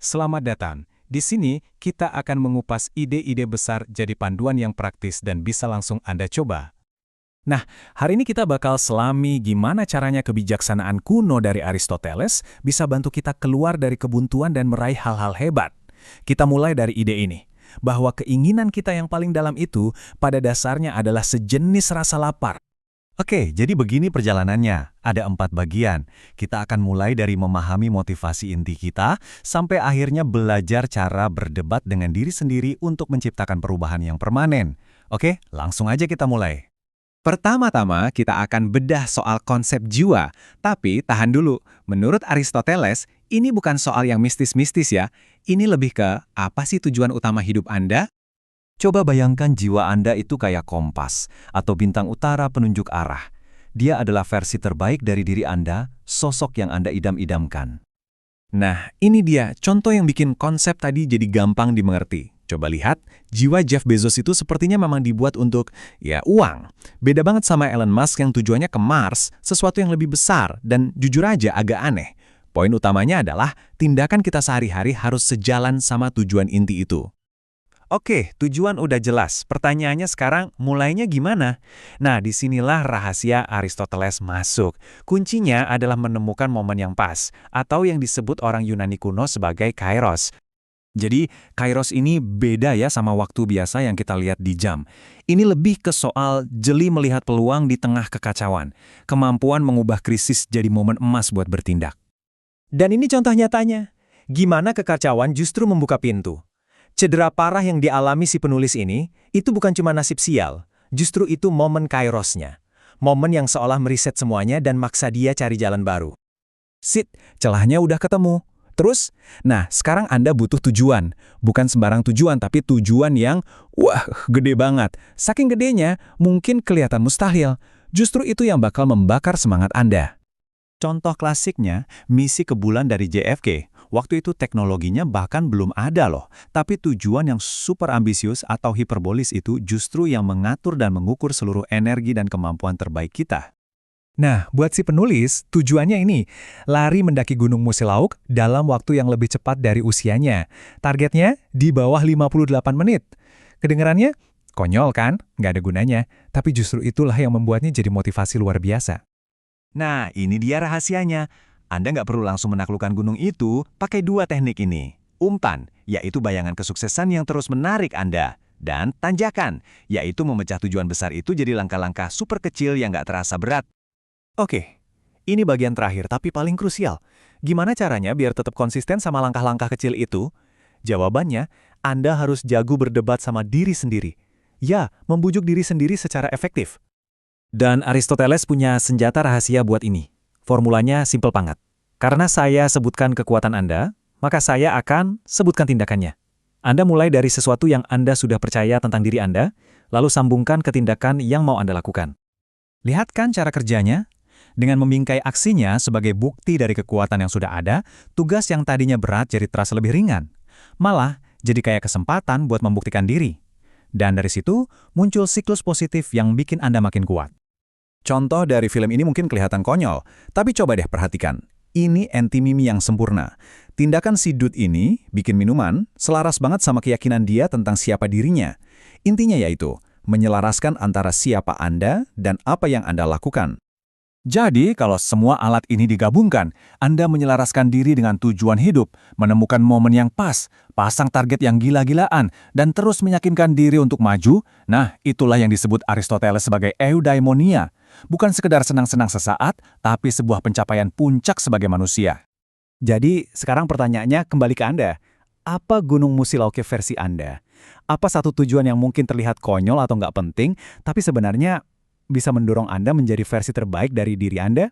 Selamat datang. Di sini, kita akan mengupas ide-ide besar jadi panduan yang praktis dan bisa langsung Anda coba. Nah, hari ini kita bakal selami gimana caranya kebijaksanaan kuno dari Aristoteles bisa bantu kita keluar dari kebuntuan dan meraih hal-hal hebat. Kita mulai dari ide ini, bahwa keinginan kita yang paling dalam itu pada dasarnya adalah sejenis rasa lapar. Oke, jadi begini perjalanannya. Ada 4 bagian. Kita akan mulai dari memahami motivasi inti kita, sampai akhirnya belajar cara berdebat dengan diri sendiri untuk menciptakan perubahan yang permanen. Oke, langsung aja kita mulai. Pertama-tama, kita akan bedah soal konsep jiwa. Tapi, tahan dulu. Menurut Aristoteles, ini bukan soal yang mistis-mistis ya. Ini lebih ke, apa sih tujuan utama hidup Anda? Coba bayangkan jiwa Anda itu kayak kompas, atau bintang utara penunjuk arah. Dia adalah versi terbaik dari diri Anda, sosok yang Anda idam-idamkan. Nah, ini dia contoh yang bikin konsep tadi jadi gampang dimengerti. Coba lihat, jiwa Jeff Bezos itu sepertinya memang dibuat untuk, uang. Beda banget sama Elon Musk yang tujuannya ke Mars, sesuatu yang lebih besar, dan jujur aja agak aneh. Poin utamanya adalah, tindakan kita sehari-hari harus sejalan sama tujuan inti itu. Oke, tujuan udah jelas. Pertanyaannya sekarang, mulainya gimana? Nah, disinilah rahasia Aristoteles masuk. Kuncinya adalah menemukan momen yang pas, atau yang disebut orang Yunani kuno sebagai kairos. Jadi, kairos ini beda ya sama waktu biasa yang kita lihat di jam. Ini lebih ke soal jeli melihat peluang di tengah kekacauan. Kemampuan mengubah krisis jadi momen emas buat bertindak. Dan ini contoh nyatanya. Gimana kekacauan justru membuka pintu. Cedera parah yang dialami si penulis ini, itu bukan cuma nasib sial. Justru itu momen kairosnya. Momen yang seolah meriset semuanya dan maksa dia cari jalan baru. Sit, celahnya udah ketemu. Terus, nah sekarang Anda butuh tujuan. Bukan sembarang tujuan, tapi tujuan yang, gede banget. Saking gedenya, mungkin kelihatan mustahil. Justru itu yang bakal membakar semangat Anda. Contoh klasiknya, misi ke bulan dari JFK. Waktu itu teknologinya bahkan belum ada loh. Tapi tujuan yang super ambisius atau hiperbolis itu justru yang mengatur dan mengukur seluruh energi dan kemampuan terbaik kita. Nah, buat si penulis, tujuannya ini, lari mendaki Gunung Musilauk dalam waktu yang lebih cepat dari usianya. Targetnya di bawah 58 menit. Kedengarannya? Konyol kan? Nggak ada gunanya. Tapi justru itulah yang membuatnya jadi motivasi luar biasa. Nah, ini dia rahasianya. Anda nggak perlu langsung menaklukkan gunung itu pakai 2 teknik ini. Umpan, yaitu bayangan kesuksesan yang terus menarik Anda. Dan tanjakan, yaitu memecah tujuan besar itu jadi langkah-langkah super kecil yang nggak terasa berat. Oke, ini bagian terakhir tapi paling krusial. Gimana caranya biar tetap konsisten sama langkah-langkah kecil itu? Jawabannya, Anda harus jago berdebat sama diri sendiri. Ya, membujuk diri sendiri secara efektif. Dan Aristoteles punya senjata rahasia buat ini. Formulanya simpel banget. Karena saya sebutkan kekuatan Anda, maka saya akan sebutkan tindakannya. Anda mulai dari sesuatu yang Anda sudah percaya tentang diri Anda, lalu sambungkan ke tindakan yang mau Anda lakukan. Lihat kan cara kerjanya? Dengan membingkai aksinya sebagai bukti dari kekuatan yang sudah ada, tugas yang tadinya berat jadi terasa lebih ringan. Malah, jadi kayak kesempatan buat membuktikan diri. Dan dari situ, muncul siklus positif yang bikin Anda makin kuat. Contoh dari film ini mungkin kelihatan konyol, tapi coba deh perhatikan. Ini anti-mimi yang sempurna. Tindakan si dude ini, bikin minuman, selaras banget sama keyakinan dia tentang siapa dirinya. Intinya yaitu, menyelaraskan antara siapa Anda dan apa yang Anda lakukan. Jadi, kalau semua alat ini digabungkan, Anda menyelaraskan diri dengan tujuan hidup, menemukan momen yang pas, pasang target yang gila-gilaan, dan terus meyakinkan diri untuk maju, nah itulah yang disebut Aristoteles sebagai eudaimonia. Bukan sekedar senang-senang sesaat, tapi sebuah pencapaian puncak sebagai manusia. Jadi, sekarang pertanyaannya kembali ke Anda. Apa Gunung Musilauke versi Anda? Apa satu tujuan yang mungkin terlihat konyol atau nggak penting, tapi sebenarnya bisa mendorong Anda menjadi versi terbaik dari diri Anda?